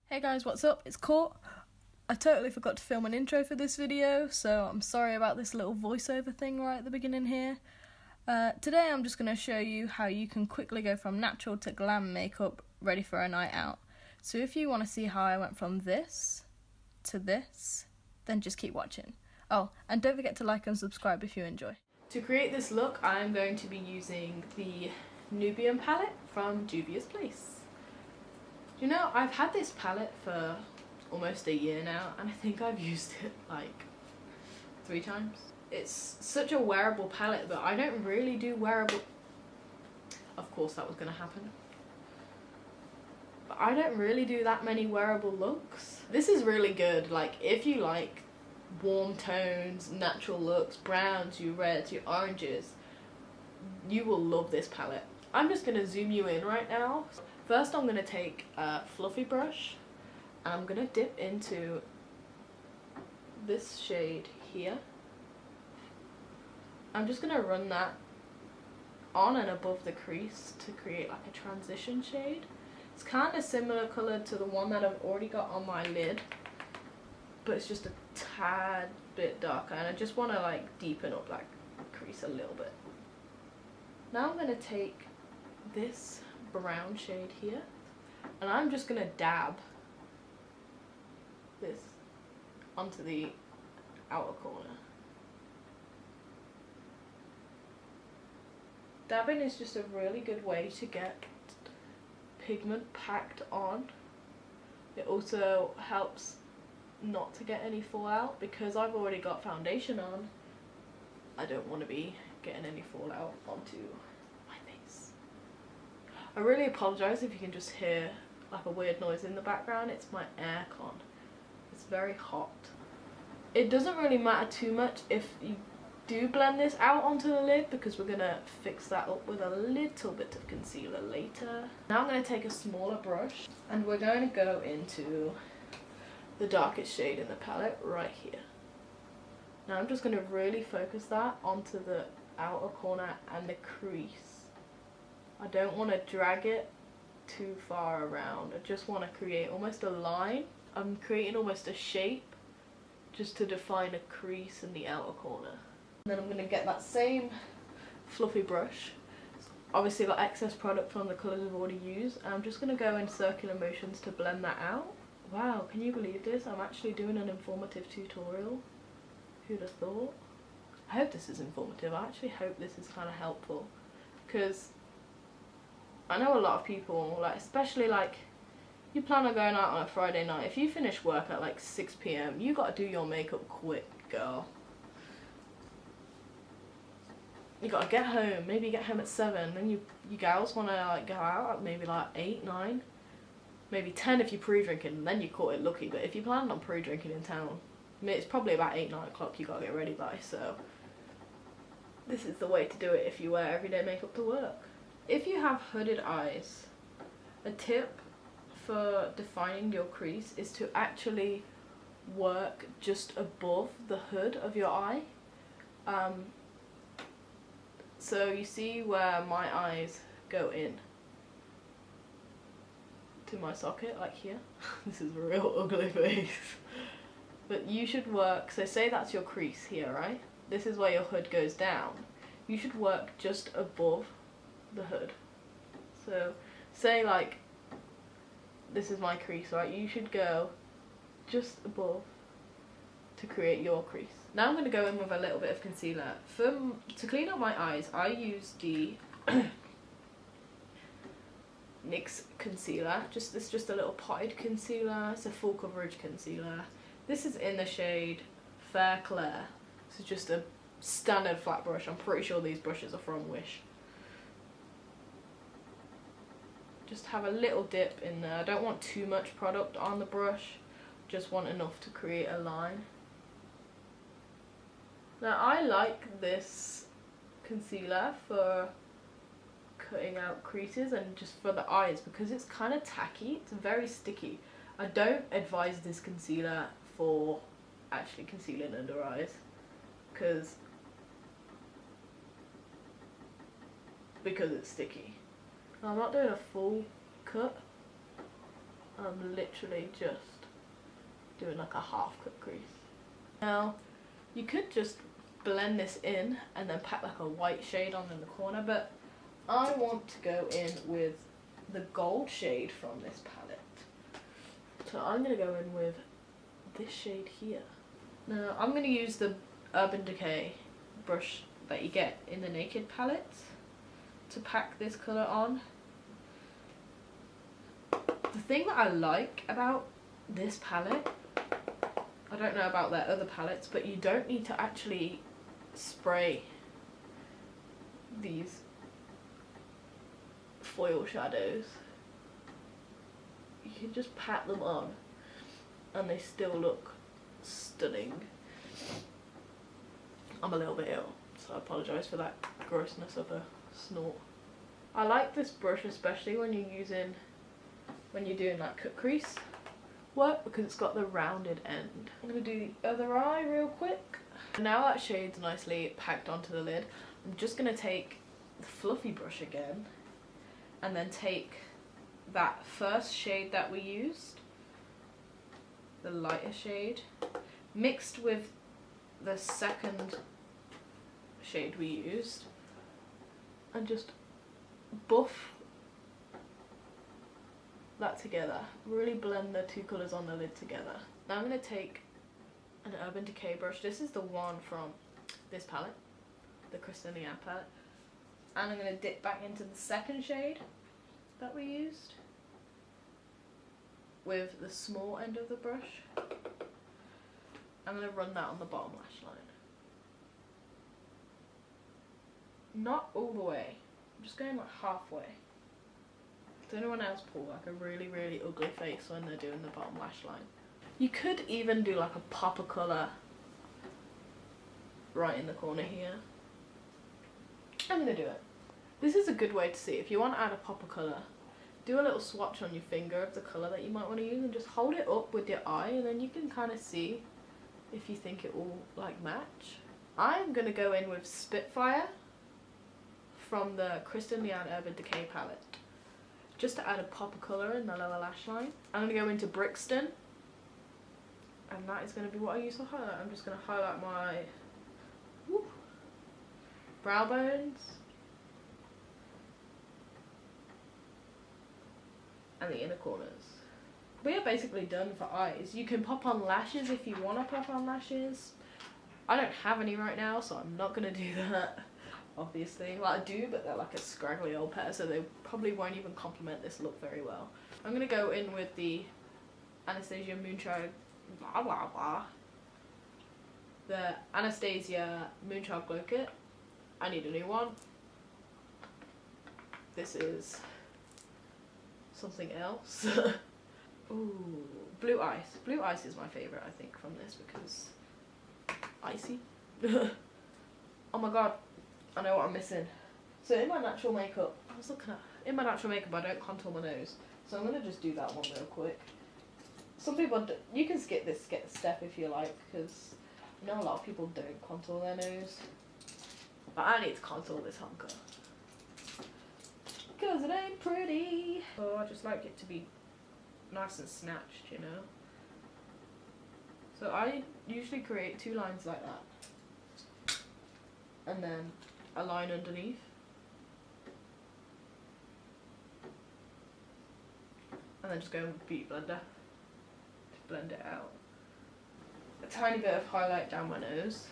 Hey guys, what's up? It's Court. I totally forgot to film an intro for this video, so I'm sorry about this little voiceover thing right at the beginning here. Today I'm just going to show you how you can quickly go from natural to glam makeup ready for a night out. So if you want to see how I went from this to this, then just keep watching. Oh, and don't forget to like and subscribe if you enjoy. To create this look, I'm going to be using the Nubian Palette from Juvias Place. You know, I've had this palette for almost a year now, and I think I've used it like 3 times. It's such a wearable palette, but I don't really do wearable... Of course that was going to happen. But I don't really do that many wearable looks. This is really good, like if you like warm tones, natural looks, browns, your reds, your oranges, you will love this palette. I'm just going to zoom you in right now. First I'm going to take a fluffy brush and I'm going to dip into this shade here. I'm just going to run that on and above the crease to create like a transition shade. It's kind of similar colour to the one that I've already got on my lid, but it's just a tad bit darker, and I just want to like deepen up that crease a little bit. Now I'm going to take this brown shade here and I'm just gonna dab this onto the outer corner. Dabbing is just a really good way to get pigment packed on. It also helps not to get any fallout. Because I've already got foundation on, I don't want to be getting any fallout onto my face. I really apologise if you can just hear like a weird noise in the background. It's my aircon. It's very hot. It doesn't really matter too much if you do blend this out onto the lid, because we're going to fix that up with a little bit of concealer later. Now I'm going to take a smaller brush and we're going to go into the darkest shade in the palette right here. Now I'm just going to really focus that onto the outer corner and the crease. I don't want to drag it too far around. I just want to create almost a line. I'm creating almost a shape just to define a crease in the outer corner. And then I'm going to get that same fluffy brush. Obviously got excess product from the colours I've already used. And I'm just going to go in circular motions to blend that out. Wow, can you believe this? I'm actually doing an informative tutorial. Who'd have thought? I hope this is informative. I actually hope this is kind of helpful. Because I know a lot of people, like especially like you plan on going out on a Friday night, if you finish work at like 6 PM, you gotta do your makeup quick, girl. You gotta get home, maybe get home at 7, then you gals wanna like go out at maybe like 8, 9, maybe 10 if you're pre-drinking, and then you caught it lucky. But if you plan on pre-drinking in town, I mean, it's probably about 8, 9 o'clock you gotta get ready by, so this is the way to do it if you wear everyday makeup to work. If you have hooded eyes, a tip for defining your crease is to actually work just above the hood of your eye. So you see where my eyes go in to my socket, like here. This is a real ugly face. But you should work, so say that's your crease here, right? This is where your hood goes down. You should work just above the hood. So say like this is my crease, right? You should go just above to create your crease. Now I'm going to go in with a little bit of concealer. To clean up my eyes, I use the NYX concealer. It's just a little potted concealer. It's a full coverage concealer. This is in the shade Fair Clair. This is just a standard flat brush. I'm pretty sure these brushes are from Wish. Just have a little dip in there. I don't want too much product on the brush, just want enough to create a line. Now I like this concealer for cutting out creases and just for the eyes because it's kind of tacky, it's very sticky. I don't advise this concealer for actually concealing under eyes because it's sticky. I'm not doing a full cut I'm literally just doing like a half cut crease. Now, you could just blend this in and then pack like a white shade on in the corner, but I want to go in with the gold shade from this palette. So I'm going to go in with this shade here. Now I'm going to use the Urban Decay brush that you get in the Naked palette to pack this colour on. The thing that I like about this palette, I don't know about their other palettes, but you don't need to actually spray these foil shadows. You can just pat them on and they still look stunning. I'm a little bit ill, so I apologise for that grossness of a snort. I like this brush especially when you're doing that cut crease work, because it's got the rounded end. I'm going to do the other eye real quick. Now that shade's nicely packed onto the lid, I'm just going to take the fluffy brush again and then take that first shade that we used, the lighter shade, mixed with the second shade we used, and just buff that together. Really blend the two colours on the lid together. Now I'm going to take an Urban Decay brush. This is the one from this palette, the Nubian Palette, and I'm going to dip back into the second shade that we used with the small end of the brush. I'm going to run that on the bottom lash line. Not all the way, I'm just going like halfway. Does anyone else pull like a really, really ugly face when they're doing the bottom lash line? You could even do like a pop of colour right in the corner here. I'm going to do it. This is a good way to see. If you want to add a pop of colour, do a little swatch on your finger of the colour that you might want to use and just hold it up with your eye, and then you can kind of see if you think it will like match. I'm going to go in with Spitfire from the Nubian Urban Decay palette, just to add a pop of colour in the lower lash line. I'm going to go into Brixton, and that is going to be what I use for highlight. I'm just going to highlight my brow bones and the inner corners. We are basically done for eyes. You can pop on lashes if you want to pop on lashes. I don't have any right now, so I'm not going to do that. Obviously, well I do, but they're like a scraggly old pair, so they probably won't even complement this look very well. I'm gonna go in with the Anastasia Moonchild blah blah blah. The Anastasia Moonchild Glow Kit. I need a new one. This is something else. Ooh, Blue Ice. Blue Ice is my favourite, I think, from this because icy. Oh my god. I know what I'm missing. So in my natural makeup, in my natural makeup I don't contour my nose. So I'm going to just do that one real quick. Some people, you can skip this step if you like, because you know a lot of people don't contour their nose. But I need to contour this hunker, because it ain't pretty. Oh, I just like it to be nice and snatched, you know. So I usually create two lines like that. And then a line underneath, and then just go with Beauty Blender to blend it out. A tiny bit of highlight down my nose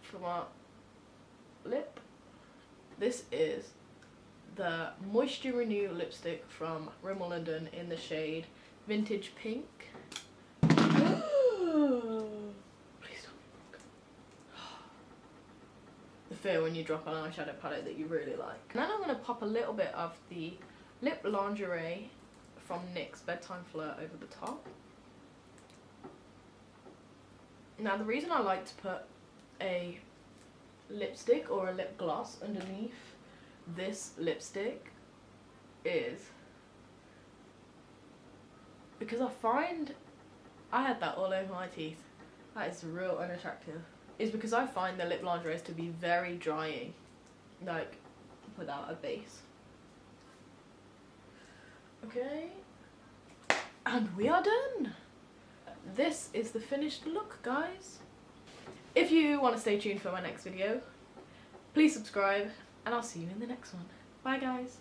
for my lip. This is the Moisture Renew lipstick from Rimmel London in the shade Vintage Pink. Fear when you drop an eyeshadow palette that you really like. And then I'm going to pop a little bit of the Lip Lingerie from NYX's Bedtime Flirt over the top. Now the reason I like to put a lipstick or a lip gloss underneath this lipstick is because I find I had that all over my teeth. That is real unattractive. Is because I find the lip lingerie to be very drying, like without a base. Okay, and we are done. This is the finished look, guys. If you want to stay tuned for my next video, please subscribe, and I'll see you in the next one. Bye, guys.